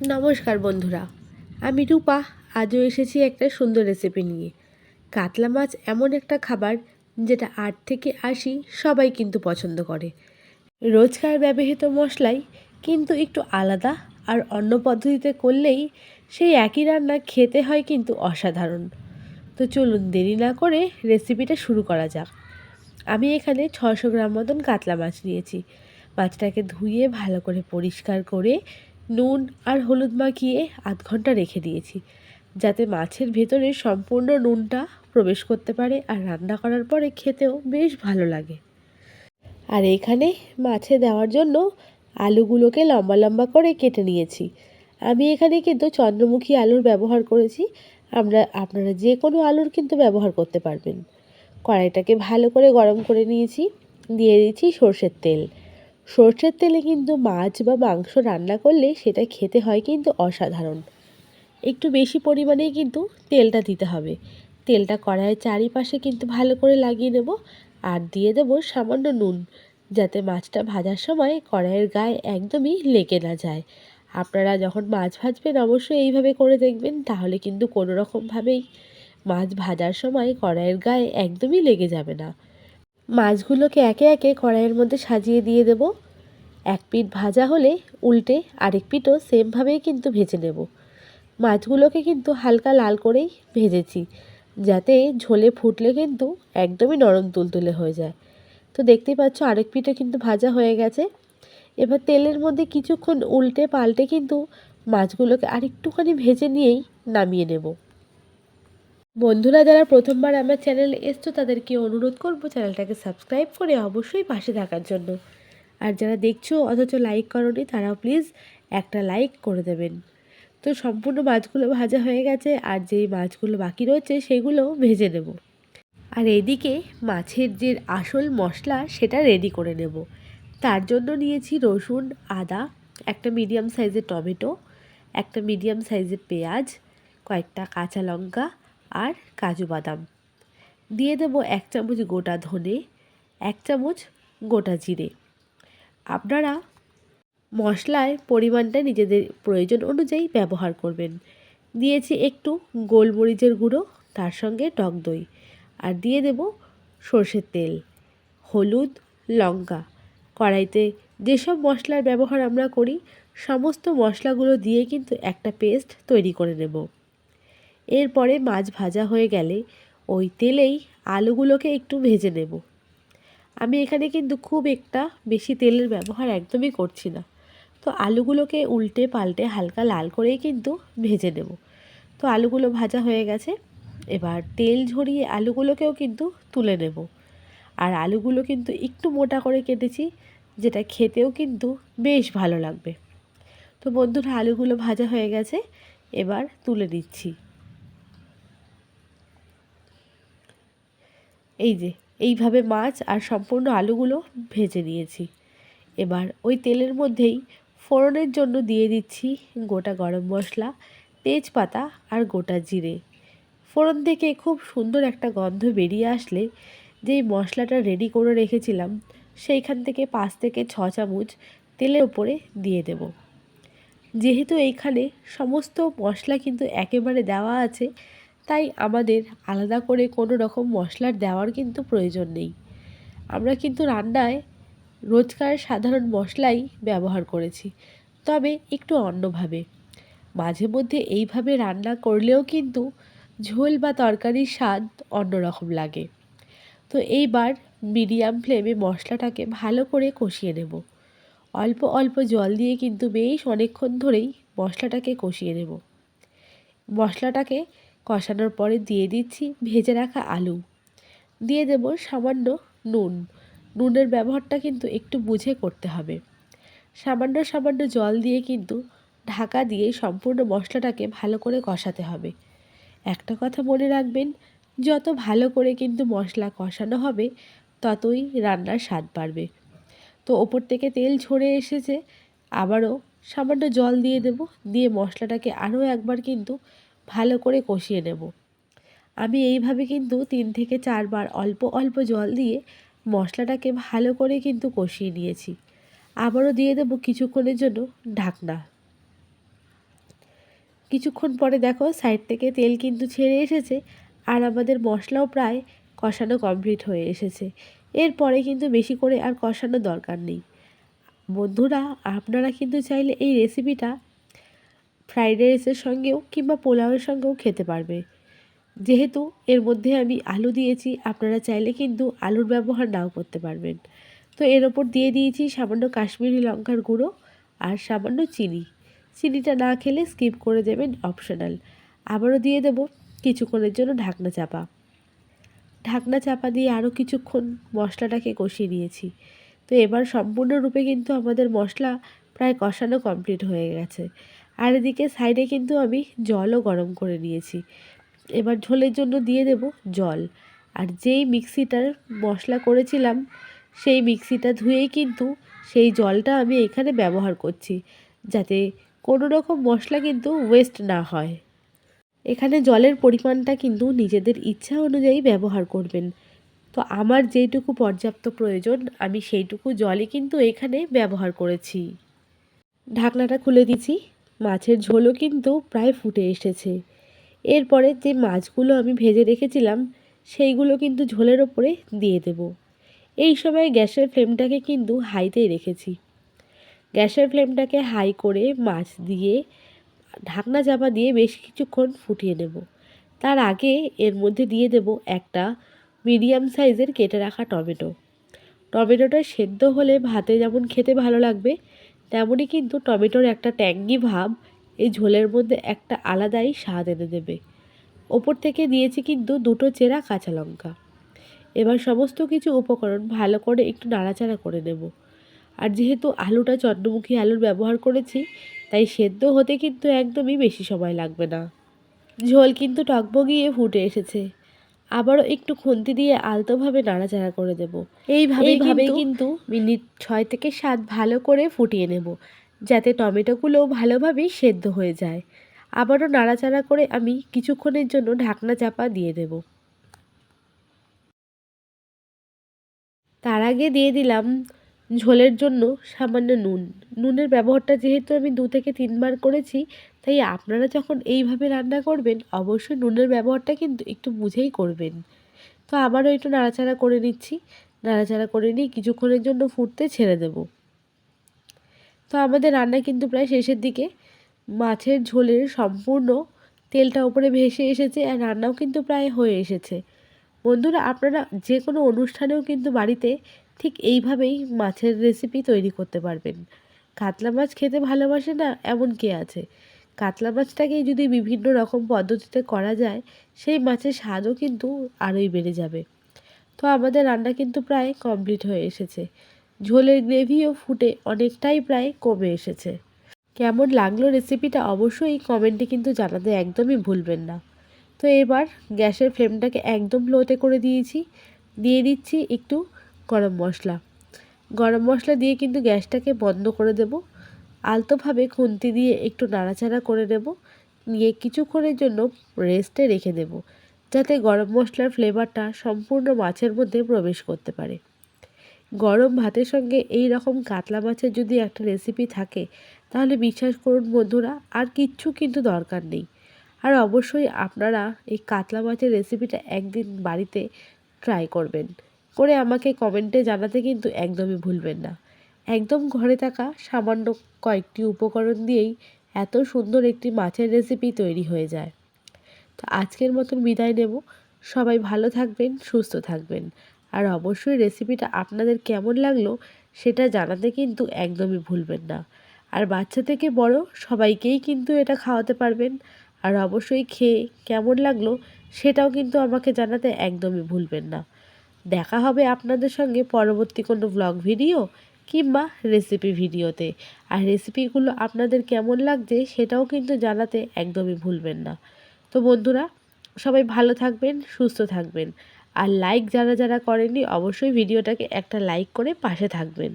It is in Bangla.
নমস্কার বন্ধুরা, আমি রূপা। আজও এসেছি একটা সুন্দর রেসিপি নিয়ে। কাতলা মাছ এমন একটা খাবার যেটা 8 থেকে 80 সবাই কিন্তু পছন্দ করে। রোজকার ব্যবহৃত মশলাই কিন্তু একটু আলাদা, আর অন্য পদ্ধতিতে করলেই সেই একই রান্না খেতে হয় কিন্তু অসাধারণ। তো চলুন দেরি না করে রেসিপিটা শুরু করা যাক। আমি এখানে 600 গ্রাম মতন কাতলা মাছ নিয়েছি। মাছটাকে ধুয়ে ভালো করে পরিষ্কার করে নুন আর হলুদ মাখিয়ে আধ ঘন্টা রেখে দিয়েছি, যাতে মাছের ভেতরে সম্পূর্ণ নুনটা প্রবেশ করতে পারে আর রান্না করার পরে খেতেও বেশ ভালো লাগে। আর এখানে মাছে দেওয়ার জন্য আলুগুলোকে লম্বা লম্বা করে কেটে নিয়েছি। আমি এখানে কিন্তু চন্দ্রমুখী আলুর ব্যবহার করেছি। আপনারা যে কোনো আলুর কিন্তু ব্যবহার করতে পারবেন। কড়াইটাকে ভালো করে গরম করে নিয়েছি। দিয়ে দিচ্ছি সর্ষের তেল। সর্ষের তেলে কিন্তু মাছ বা মাংস রান্না করলে সেটা খেতে হয় কিন্তু অসাধারণ। একটু বেশি পরিমাণেই কিন্তু তেলটা দিতে হবে। তেলটা কড়াইয়ের চারিপাশে কিন্তু ভালো করে লাগিয়ে নেব। আর দিয়ে দেবো সামান্য নুন, যাতে মাছটা ভাজার সময় কড়াইয়ের গায়ে একদমই লেগে না যায়। আপনারা যখন মাছ ভাজবেন অবশ্যই এইভাবে করে দেখবেন, তাহলে কিন্তু কোনো রকমভাবেই মাছ ভাজার সময় কড়াইয়ের গায়ে একদমই লেগে যাবে না। মাছগুলোকে একে একে কড়াইয়ের মধ্যে সাজিয়ে দিয়ে দেব। এক পিঠ ভাজা হলে উল্টে আরেক পিঠও সেমভাবেই কিন্তু ভেজে নেব। মাছগুলোকে কিন্তু হালকা লাল করেই ভেজেছি, যাতে ঝোলে ফুটলে কিন্তু একদমই নরম তুলতুলে হয়ে যায়। তো দেখতেই পাচ্ছ আরেক পিঠে কিন্তু ভাজা হয়ে গেছে। এবার তেলের মধ্যে কিছুক্ষণ উল্টে পাল্টে কিন্তু মাছগুলোকে আরেকটুখানি ভেজে নিয়েই নামিয়ে নেব। বন্ধুরা যারা প্রথমবার আমার চ্যানেলে এসছো তাদেরকে অনুরোধ করব চ্যানেলটাকে সাবস্ক্রাইব করে অবশ্যই পাশে থাকার জন্য। আর যারা দেখছো অথচ লাইক করোনি, তারাও প্লিজ একটা লাইক করে দেবেন। তো সম্পূর্ণ মাছগুলো ভাজা হয়ে গেছে, আর যেই মাছগুলো বাকি রয়েছে সেগুলোও ভেজে নেব। আর এদিকে মাছের যে আসল মশলা সেটা রেডি করে নেব। তার জন্য নিয়েছি রসুন, আদা, একটা মিডিয়াম সাইজের টমেটো, একটা মিডিয়াম সাইজের পেঁয়াজ, কয়েকটা কাঁচা লঙ্কা আর কাজু বাদাম। দিয়ে দেব 1 চামচ গোটা ধনে, 1 চামচ গোটা জিরে। আপনারা মশলার পরিমাণটা নিজেদের প্রয়োজন অনুযায়ী ব্যবহার করবেন। দিয়েছি একটু গোলমরিচের গুঁড়ো, তার সঙ্গে টক দই, আর দিয়ে দেব সর্ষের তেল, হলুদ, লঙ্কা। কড়াইতে যেসব মশলার ব্যবহার আমরা করি সমস্ত মশলাগুলো দিয়ে কিন্তু একটা পেস্ট তৈরি করে নেব। এরপরে মাছ ভাজা হয়ে গেলে ওই তেলেই আলুগুলোকে একটু ভেজে নেব। আমি এখানে কিন্তু খুব একটা বেশি তেলের ব্যবহার একদমই করছি না। তো আলুগুলোকে উল্টে পাল্টে হালকা লাল করেই কিন্তু ভেজে নেব। তো আলুগুলো ভাজা হয়ে গেছে। এবার তেল ঝরিয়ে আলুগুলোকেও কিন্তু তুলে নেব। আর আলুগুলো কিন্তু একটু মোটা করে কেটেছি, যেটা খেতেও কিন্তু বেশ ভালো লাগবে। তো বন্ধুরা আলুগুলো ভাজা হয়ে গেছে, এবার তুলে নিচ্ছি। এই যে এইভাবে মাছ আর সম্পূর্ণ আলুগুলো ভেজে নিয়েছি। এবার ওই তেলের মধ্যেই ফোড়নের জন্য দিয়ে দিচ্ছি গোটা গরম মশলা, তেজপাতা আর গোটা জিরে। ফোড়ন থেকে খুব সুন্দর একটা গন্ধ বেরিয়ে আসলে যেই মশলাটা রেডি করে রেখেছিলাম সেইখান থেকে 5 থেকে 6 চামচ তেলের ওপরে দিয়ে দেব। যেহেতু এইখানে সমস্ত মশলা কিন্তু একেবারে দেওয়া আছে, তাই আমাদের আলাদা করে কোনো রকম মশলার দেওয়ার কিন্তু প্রয়োজন নেই। আমরা কিন্তু রান্নায় রোজকার সাধারণ মশলাই ব্যবহার করেছি, তবে একটু অন্যভাবে। মাঝে মধ্যে এইভাবে রান্না করলেও কিন্তু ঝোল বা তরকারির স্বাদ অন্যরকম লাগে। তো এইবার মিডিয়াম ফ্লেমে মশলাটাকে ভালো করে কষিয়ে নেব। অল্প অল্প জল দিয়ে কিন্তু বেশ অনেকক্ষণ ধরেই মশলাটাকে কষিয়ে নেব। মশলাটাকে কষানোর পরে দিয়ে দিচ্ছি ভেজে রাখা আলু। দিয়ে দেব সামান্য নুন। নুনের ব্যবহারটা কিন্তু একটু বুঝে করতে হবে। সামান্য সামান্য জল দিয়ে কিন্তু ঢাকা দিয়ে সম্পূর্ণ মশলাটাকে ভালো করে কষাতে হবে। একটা কথা মনে রাখবেন, যত ভালো করে কিন্তু মশলা কষানো হবে ততই রান্নার স্বাদ বাড়বে। তো ওপর থেকে তেল ঝরে এসেছে, আবারও সামান্য জল দিয়ে দেব। দিয়ে মশলাটাকে আরও একবার কিন্তু ভালো করে কষিয়ে নেব। আমি এইভাবে কিন্তু 3 থেকে 4 বার অল্প অল্প জল দিয়ে মশলাটাকে ভালো করে কিন্তু কষিয়ে নিয়েছি। আবারও দিয়ে দেব কিছুক্ষণের জন্য ঢাকনা। কিছুক্ষণ পরে দেখো সাইড থেকে তেল কিন্তু ছেড়ে এসেছে আর আমাদের মশলাও প্রায় কষানো কমপ্লিট হয়ে এসেছে। এরপরে কিন্তু বেশি করে আর কষানোর দরকার নেই। বন্ধুরা, আপনারা কিন্তু চাইলে এই রেসিপিটা ফ্রাইড রাইসের সঙ্গেও কিংবা পোলাওয়ের সঙ্গেও খেতে পারবে। যেহেতু এর মধ্যে আমি আলু দিয়েছি, আপনারা চাইলে কিন্তু আলুর ব্যবহার নাও করতে পারবেন। তো এর ওপর দিয়ে দিয়েছি সামান্য কাশ্মীরি লঙ্কার গুঁড়ো আর সামান্য চিনি। চিনিটা না খেলে স্কিপ করে দেবেন, অপশনাল। আবারও দিয়ে দেব কিছুক্ষণের জন্য ঢাকনা চাপা। ঢাকনা চাপা দিয়ে আরও কিছুক্ষণ মশলাটাকে কষিয়ে নিয়েছি। তো এবার সম্পূর্ণরূপে কিন্তু আমাদের মশলা প্রায় কষানো কমপ্লিট হয়ে গেছে। আর এদিকে সাইডে কিন্তু আমি জলও গরম করে নিয়েছি। এবার ঝোলের জন্য দিয়ে দেব জল। আর যেই মিক্সিটার মশলা করেছিলাম সেই মিক্সিটা ধুয়েই কিন্তু সেই জলটা আমি এখানে ব্যবহার করছি, যাতে কোনো রকম মশলা কিন্তু ওয়েস্ট না হয়। এখানে জলের পরিমাণটা কিন্তু নিজেদের ইচ্ছা অনুযায়ী ব্যবহার করবেন। তো আমার যেইটুকু পর্যাপ্ত প্রয়োজন আমি সেইটুকু জলই কিন্তু এখানে ব্যবহার করেছি। ঢাকনাটা খুলে দিচ্ছি। মাছের ঝোলও কিন্তু প্রায় ফুটে এসেছে। এরপরে যে মাছগুলো আমি ভেজে রেখেছিলাম সেইগুলো কিন্তু ঝোলের ওপরে দিয়ে দেব। এই সময় গ্যাসের ফ্লেমটাকে কিন্তু হাইতেই রেখেছি। গ্যাসের ফ্লেমটাকে হাই করে মাছ দিয়ে ঢাকনা চাপা দিয়ে বেশ কিছুক্ষণ ফুটিয়ে নেব। তার আগে এর মধ্যে দিয়ে দেব একটা মিডিয়াম সাইজের কেটে রাখা টমেটো। টমেটোটা সেদ্ধ হলে ভাতে যেমন খেতে ভালো লাগবে, তেমনই কিন্তু টমেটোর একটা ট্যাঙ্গি ভাব এই ঝোলের মধ্যে একটা আলাদাই স্বাদ এনে দেবে। ওপর থেকে দিয়েছি কিন্তু দুটো চেরা কাঁচা লঙ্কা। এবার সমস্ত কিছু উপকরণ ভালো করে একটু নাড়াচাড়া করে নেব। আর যেহেতু আলুটা চন্দ্রমুখী আলুর ব্যবহার করেছি, তাই সেদ্ধ হতে কিন্তু একদমই বেশি সময় লাগবে না। ঝোল কিন্তু টকবগিয়ে ফুটে এসেছে। আবারও একটু খুন্তি দিয়ে আলতোভাবে নাড়াচাড়া করে দেব। এইভাবেই কিন্তু মিনিট 6 থেকে 7 ভালো করে ফুটিয়ে নেব, যাতে টমেটোগুলো ভালোভাবেই সেদ্ধ হয়ে যায়। আবারও নাড়াচাড়া করে আমি কিছুক্ষণের জন্য ঢাকনা চাপা দিয়ে দেব। তার আগে দিয়ে দিলাম ঝোলের জন্য সামান্য নুন। নুনের ব্যবহারটা যেহেতু আমি 2 থেকে 3 বার করেছি, তাই আপনারা যখন এইভাবে রান্না করবেন অবশ্যই নুনের ব্যবহারটা কিন্তু একটু বুঝেই করবেন। তো আবারও একটু নাড়াচাড়া করে নিচ্ছি। নাড়াচাড়া করে নিয়ে কিছুক্ষণের জন্য ফুটতে ছেড়ে দেব। তো আমাদের রান্না কিন্তু প্রায় শেষের দিকে। মাছের ঝোলের সম্পূর্ণ তেলটা ওপরে ভেসে এসেছে আর রান্নাও কিন্তু প্রায় হয়ে এসেছে। বন্ধুরা, আপনারা যে কোনো অনুষ্ঠানেও কিন্তু বাড়িতে ঠিক এইভাবেই মাছের রেসিপি তৈরি করতে পারবেন। কাতলা মাছ খেতে ভালোবাসে না এমন কে আছে? কাতলা মাছটাকেই যদি বিভিন্ন রকম পদ্ধতিতে করা যায়, সেই মাছের স্বাদও কিন্তু আরোই বেড়ে যাবে। তো আমাদের রান্না কিন্তু প্রায় কমপ্লিট হয়ে এসেছে। ঝোলের গ্রেভিও ফুটে অনেকটাই প্রায় কমে এসেছে। কেমন লাগলো রেসিপিটা অবশ্যই কমেন্টে কিন্তু জানাতে একদমই ভুলবেন না। তো এবার গ্যাসের ফ্লেমটাকে একদম লোতে করে দিয়েছি। দিয়ে দিচ্ছি একটু গরম মশলা। গরম মশলা দিয়ে কিন্তু গ্যাসটাকে বন্ধ করে দেব। আলতোভাবে খুন্তি দিয়ে একটু নাড়াচাড়া করে নেব। নিয়ে কিছুক্ষণের জন্য রেস্টে রেখে দেব, যাতে গরম মশলার ফ্লেভারটা সম্পূর্ণ মাছের মধ্যে প্রবেশ করতে পারে। গরম ভাতের সঙ্গে এই রকম কাতলা মাছের যদি একটা রেসিপি থাকে, তাহলে বিশ্বাস করুন বন্ধুরা, আর কিচ্ছু কিন্তু দরকার নেই। আর অবশ্যই আপনারা এই কাতলা মাছের রেসিপিটা একদিন বাড়িতে ট্রাই করবেন, করে আমাকে কমেন্টে জানাতে কিন্তু একদমই ভুলবেন না। একদম ঘরে থাকা সামান্য কয়েকটি উপকরণ দিয়েই এত সুন্দর একটি মাছের রেসিপি তৈরি হয়ে যায়। তো আজকের মতন বিদায় নেব। সবাই ভালো থাকবেন, সুস্থ থাকবেন। আর অবশ্যই রেসিপিটা আপনাদের কেমন লাগলো সেটা জানাতে কিন্তু একদমই ভুলবেন না। আর বাচ্চা থেকে বড় সবাইকেই কিন্তু এটা খাওয়াতে পারবেন। আর অবশ্যই খেয়ে কেমন লাগলো সেটাও কিন্তু আমাকে জানাতে একদমই ভুলবেন না। দেখা হবে আপনাদের সঙ্গে পরবর্তী কোনো ব্লগ ভিডিও কিংবা রেসিপি ভিডিওতে। আর রেসিপিগুলো আপনাদের কেমন লাগছে সেটাও কিন্তু জানাতে একদমই ভুলবেন না। তো বন্ধুরা, সবাই ভালো থাকবেন, সুস্থ থাকবেন। আর লাইক যারা যারা করেননি অবশ্যই ভিডিওটাকে একটা লাইক করে পাশে থাকবেন।